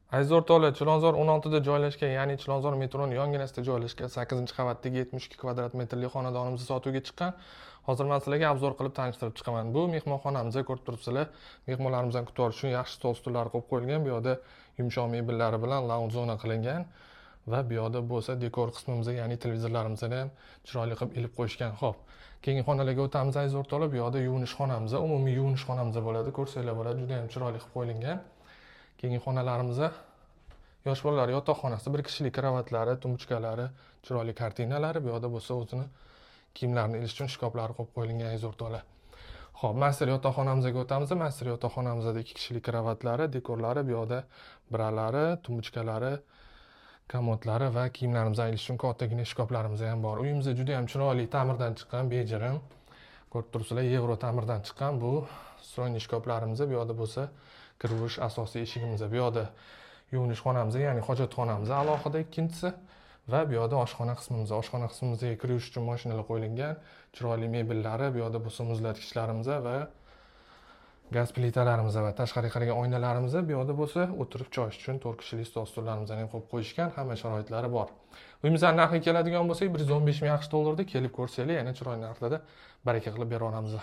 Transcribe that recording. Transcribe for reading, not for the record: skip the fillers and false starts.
Aziz o'rtoqlar, Chilonzor 16 da joylashgan, ya'ni Chilonzor metroning yonginasida joylashgan 8-qavatdagi 72 kvadrat metrli xonadonimiz sotuvga chiqqan. Hozir men sizlarga obzor qilib tanishtirib chiqaman. Bu mehmonxonamiz, ko'rib turibsizlar. Mehmonlarimizdan kutib olish uchun yaxshi stol-stullar qo'yib qo'yilgan. Bu yerda yumshoq mebellari bilan lounge zona qilingan va bu yerda bo'lsa dekor qismimizga, ya'ni televizorlarimizni ham chiroyli qilib ilib qo'yishgan. Xo'p, keyingi xonalarga o'tamiz aziz o'rtoqlar. Bu yerda yuvinish xonamiz, umumiy yuvinish xonamiz bo'ladi. Ko'rsanglar bo'ladi, juda ham chiroyli qilib qo'yilgan. Keyingi xonalarimizda yosh bolalar yotoqxonasi, bir kishilik kravatlari, tumbuchkalari, chiroyli kartinalari, bu yoqda bo'lsa o'zini kiyimlarini ilish uchun shkaflari qo'yib qo'yilgan aziz o'rtoqlar. Xo'p, master yotoqxonamizga o'tamiz. Master yotoqxonamizda 2 kishilik kravatlari, dekorlari, bu yoqda biralari, tumbuchkalari, komodlari va kiyimlarimizni ilish uchun kattagina shkaflarimiz ham bor. Uyimizda juda ham chiroyli ta'mirdan chiqqan, bejirim. Ko'rib turibsizlar, yevro ta'mirdan chiqqan bu stroyniy shkaflarimiz. Bu yoqda bo'lsa kirish asosiy eshigimiz. Bu yoqda yuvinish xonamiz, ya'ni hojatxonamiz alohida ikkinchisi va bu yoqda oshxona qismimiz. Oshxona qismimizga kirish uchun mashinalar qo'yilgan, chiroyli mebellari, bu yoqda bo'lsa muzlatgichlarimiz va gaz plitalarimiz va tashqariga qaragan oynalarimiz, bu yoqda bo'lsa o'tirib choy uchun 4 kishilik stol-stullarimizni ham qo'yib qo'yishgan, hamma sharoitlari bor. Uyimizning narxiga keladigan bo'lsak, $115 ming dollarda kelib ko'rsanglar, yana chiroyli narxlarda baraka qilib bera olamiz.